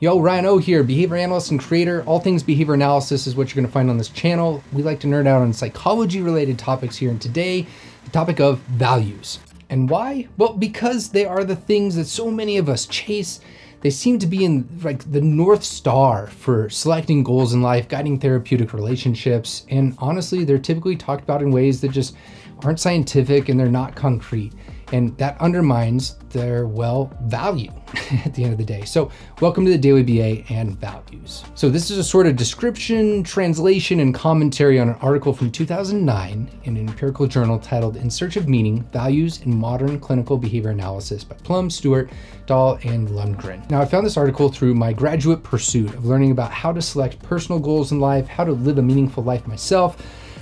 Yo, Ryan O here, behavior analyst and creator. All things behavior analysis is what you're gonna find on this channel. We like to nerd out on psychology related topics here, and today, the topic of values. And why? Well, because they are the things that so many of us chase. They seem to be in like the North Star for selecting goals in life, guiding therapeutic relationships. And honestly, they're typically talked about in ways that just aren't scientific and they're not concrete. And that undermines their, well, value at the end of the day. So welcome to the Daily BA and Values. So this is a sort of description, translation, and commentary on an article from 2009 in an empirical journal titled In Search of Meaning, Values in Modern Clinical Behavior Analysis by Plumb, Stewart, Dahl, and Lundgren. Now I found this article through my graduate pursuit of learning about how to select personal goals in life, how to live a meaningful life myself,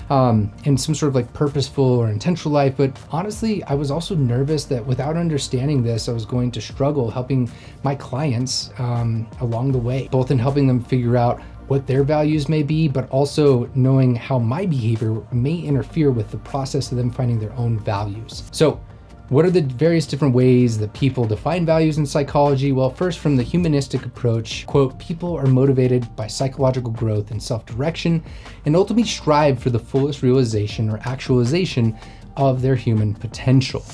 and some sort of like purposeful or intentional life. But honestly, I was also nervous that without understanding this, I was going to struggle helping my clients along the way, both in helping them figure out what their values may be, but also knowing how my behavior may interfere with the process of them finding their own values. So what are the various different ways that people define values in psychology? Well, first, from the humanistic approach, quote, people are motivated by psychological growth and self-direction and ultimately strive for the fullest realization or actualization of their human potential.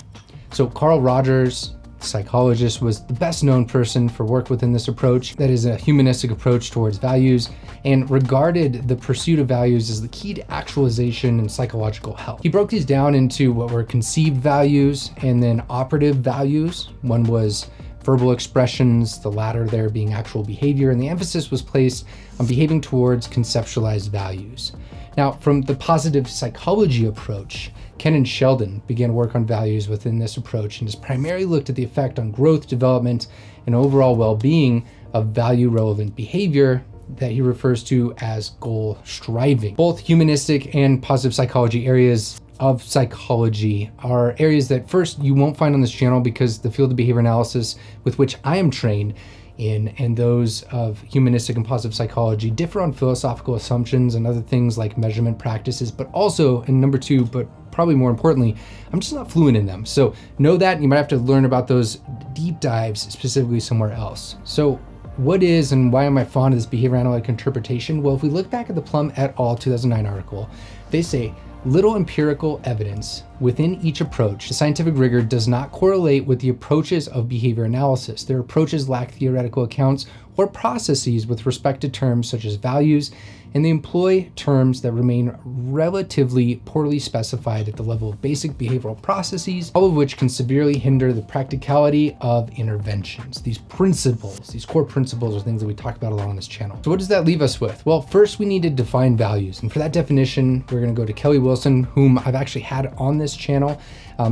So Carl Rogers, psychologist, was the best known person for work within this approach. That is a humanistic approach towards values, and regarded the pursuit of values as the key to actualization and psychological health. He broke these down into what were conceived values and then operative values. One was verbal expressions, the latter there being actual behavior, and the emphasis was placed on behaving towards conceptualized values. Now, from the positive psychology approach, Ken and Sheldon began work on values within this approach and has primarily looked at the effect on growth, development, and overall well-being of value-relevant behavior that he refers to as goal striving. Both humanistic and positive psychology areas of psychology are areas that first you won't find on this channel because the field of behavior analysis with which I am trained in and those of humanistic and positive psychology differ on philosophical assumptions and other things like measurement practices, but also, and number two, but probably more importantly, I'm just not fluent in them. So know that, and you might have to learn about those deep dives specifically somewhere else. So what is and why am I fond of this behavior analytic interpretation? Well, if we look back at the Plumb et al. 2009 article, they say, little empirical evidence within each approach. The scientific rigor does not correlate with the approaches of behavior analysis. Their approaches lack theoretical accounts or processes with respect to terms such as values, and they employ terms that remain relatively poorly specified at the level of basic behavioral processes, all of which can severely hinder the practicality of interventions. These principles, these core principles are things that we talk about a lot on this channel. So what does that leave us with? Well, first we need to define values. And for that definition, we're gonna go to Kelly Wilson, whom I've actually had on this channel.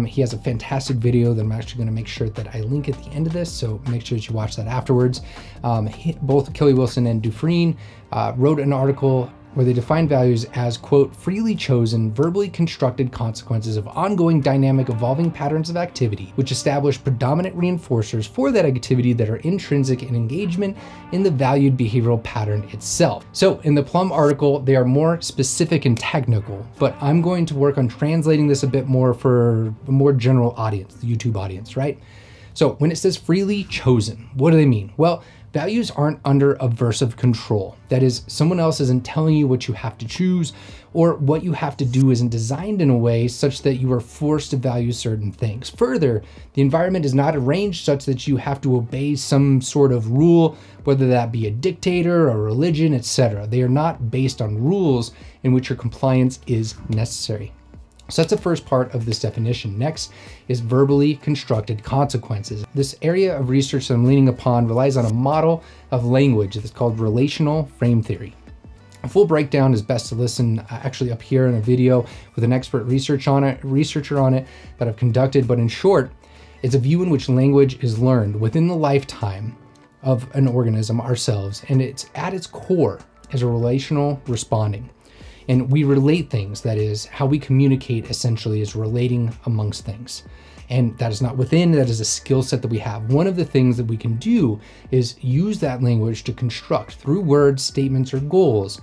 He has a fantastic video that I'm actually gonna make sure that I link at the end of this, so make sure that you watch that afterwards. Both Kelly Wilson and Dufrene wrote an article where they define values as, quote, freely chosen, verbally constructed consequences of ongoing dynamic evolving patterns of activity, which establish predominant reinforcers for that activity that are intrinsic in engagement in the valued behavioral pattern itself. So in the Plumb article, they are more specific and technical, but I'm going to work on translating this a bit more for a more general audience, the YouTube audience, right? So when it says freely chosen, what do they mean? Well, values aren't under aversive control. That is, someone else isn't telling you what you have to choose, or what you have to do isn't designed in a way such that you are forced to value certain things. Further, the environment is not arranged such that you have to obey some sort of rule, whether that be a dictator, a religion, etc. They are not based on rules in which your compliance is necessary. So that's the first part of this definition. Next is verbally constructed consequences. This area of research that I'm leaning upon relies on a model of language that's called relational frame theory. A full breakdown is best to listen actually up here in a video with an expert researcher on it that I've conducted. But in short, it's a view in which language is learned within the lifetime of an organism, ourselves, and it's at its core as a relational responding. And we relate things, that is, how we communicate essentially is relating amongst things. And that is not within, that is a skill set that we have. One of the things that we can do is use that language to construct through words, statements, or goals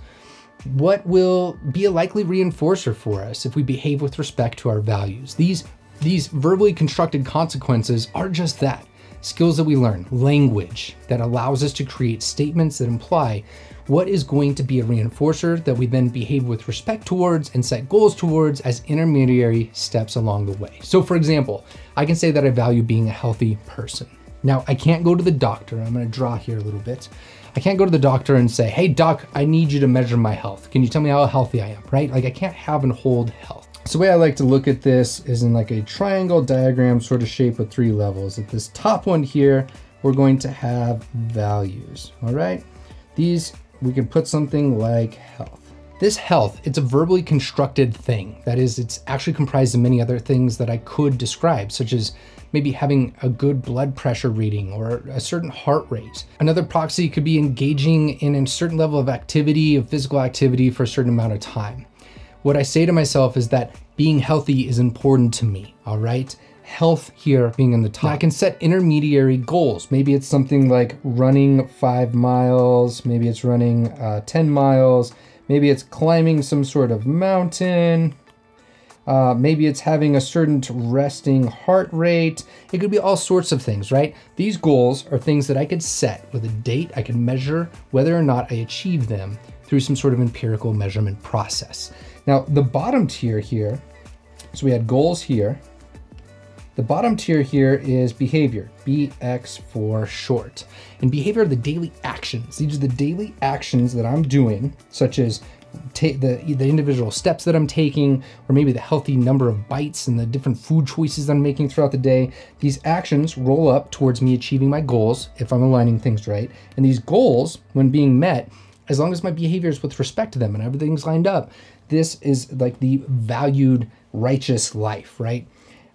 what will be a likely reinforcer for us if we behave with respect to our values. These verbally constructed consequences are just that. skills that we learn, language that allows us to create statements that imply what is going to be a reinforcer that we then behave with respect towards and set goals towards as intermediary steps along the way. So for example, I can say that I value being a healthy person. Now, I can't go to the doctor. I'm going to draw here a little bit. I can't go to the doctor and say, hey doc, I need you to measure my health. Can you tell me how healthy I am, right? Like I can't have and hold health. So the way I like to look at this is in like a triangle diagram sort of shape with 3 levels. At this top one here, we're going to have values, all right? These, we can put something like health. This health, it's a verbally constructed thing. That is, it's actually comprised of many other things that I could describe, such as maybe having a good blood pressure reading or a certain heart rate. Another proxy could be engaging in a certain level of activity, of physical activity for a certain amount of time. What I say to myself is that being healthy is important to me, all right? Health here being in the top. Now I can set intermediary goals. Maybe it's something like running 5 miles, maybe it's running 10 miles, maybe it's climbing some sort of mountain, maybe it's having a certain resting heart rate. It could be all sorts of things, right? These goals are things that I could set with a date. I can measure whether or not I achieve them through some sort of empirical measurement process. Now, the bottom tier here, so we had goals here. The bottom tier here is behavior, BX for short. And behavior are the daily actions. These are the daily actions that I'm doing, such as the individual steps that I'm taking, or maybe the healthy number of bites and the different food choices I'm making throughout the day. These actions roll up towards me achieving my goals if I'm aligning things right. And these goals, when being met, as long as my behavior is with respect to them and everything's lined up, this is like the valued righteous life, right?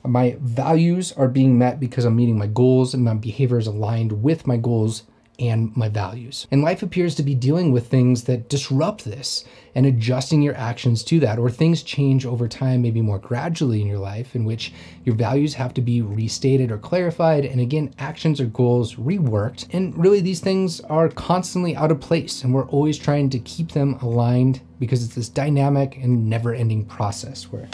My values are being met because I'm meeting my goals and my behavior is aligned with my goals and my values. And life appears to be dealing with things that disrupt this and adjusting your actions to that, or things change over time, maybe more gradually in your life, in which your values have to be restated or clarified. And again, actions or goals reworked. And really these things are constantly out of place and we're always trying to keep them aligned because it's this dynamic and never-ending process where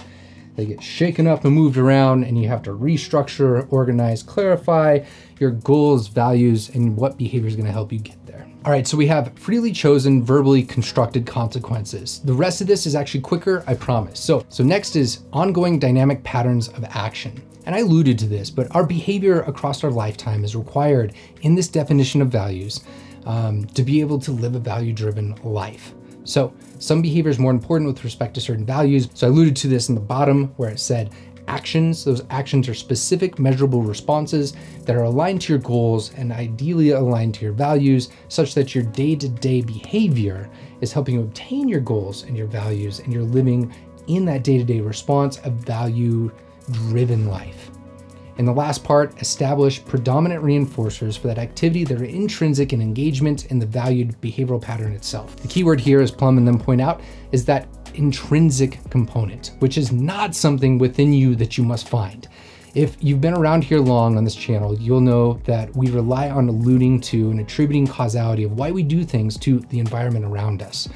they get shaken up and moved around and you have to restructure, organize, clarify your goals, values, and what behavior is going to help you get there. All right, so we have freely chosen, verbally constructed consequences. The rest of this is actually quicker, I promise. So next is ongoing dynamic patterns of action. And I alluded to this, but our behavior across our lifetime is required in this definition of values to be able to live a value-driven life. So some behavior is more important with respect to certain values. So I alluded to this in the bottom where it said actions. Those actions are specific measurable responses that are aligned to your goals and ideally aligned to your values, such that your day-to-day behavior is helping you obtain your goals and your values, and you're living in that day-to-day response a value-driven life. And the last part, establish predominant reinforcers for that activity that are intrinsic in engagement in the valued behavioral pattern itself. The keyword here, as Plumb and them point out, is that intrinsic component, which is not something within you that you must find. If you've been around here long on this channel, you'll know that we rely on alluding to and attributing causality of why we do things to the environment around us,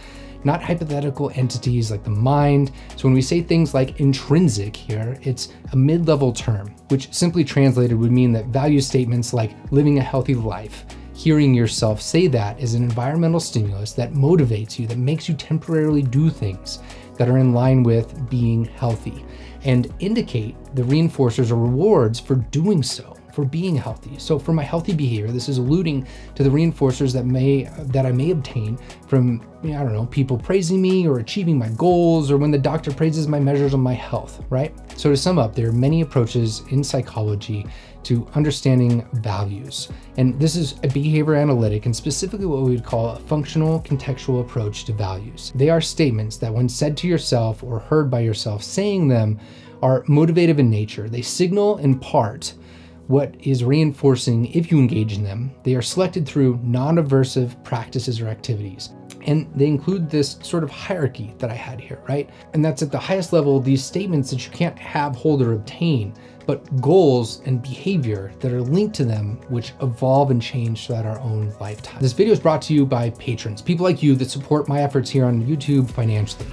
not hypothetical entities like the mind. So when we say things like intrinsic here, it's a mid-level term, which simply translated would mean that value statements like living a healthy life, hearing yourself say that is an environmental stimulus that motivates you, that makes you temporarily do things that are in line with being healthy, and indicate the reinforcers or rewards for doing so, for being healthy. So for my healthy behavior, this is alluding to the reinforcers that I may obtain from, I don't know, people praising me or achieving my goals, or when the doctor praises my measures of my health, right? So to sum up, there are many approaches in psychology to understanding values. And this is a behavior analytic and specifically what we would call a functional contextual approach to values. They are statements that when said to yourself or heard by yourself, saying them are motivative in nature. They signal in part what is reinforcing if you engage in them. They are selected through non-aversive practices or activities. And they include this sort of hierarchy that I had here, right? And that's at the highest level, these statements that you can't have, hold, or obtain. but goals and behavior that are linked to them, which evolve and change throughout our own lifetime. This video is brought to you by patrons, people like you that support my efforts here on YouTube financially.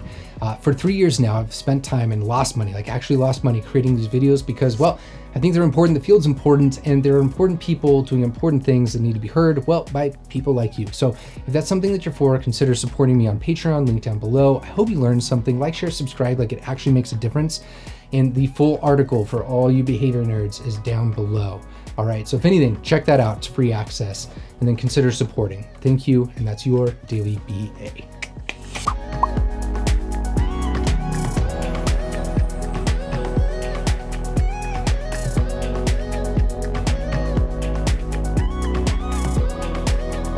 For 3 years now, I've spent time and lost money, like actually lost money creating these videos because, well, I think they're important, the field's important, and there are important people doing important things that need to be heard, well, by people like you. So if that's something that you're for, consider supporting me on Patreon, link down below. I hope you learned something. Like, share, subscribe, like it actually makes a difference. And the full article for all you behavior nerds is down below. All right, so if anything, check that out, it's free access, and then consider supporting. Thank you, and that's your Daily BA.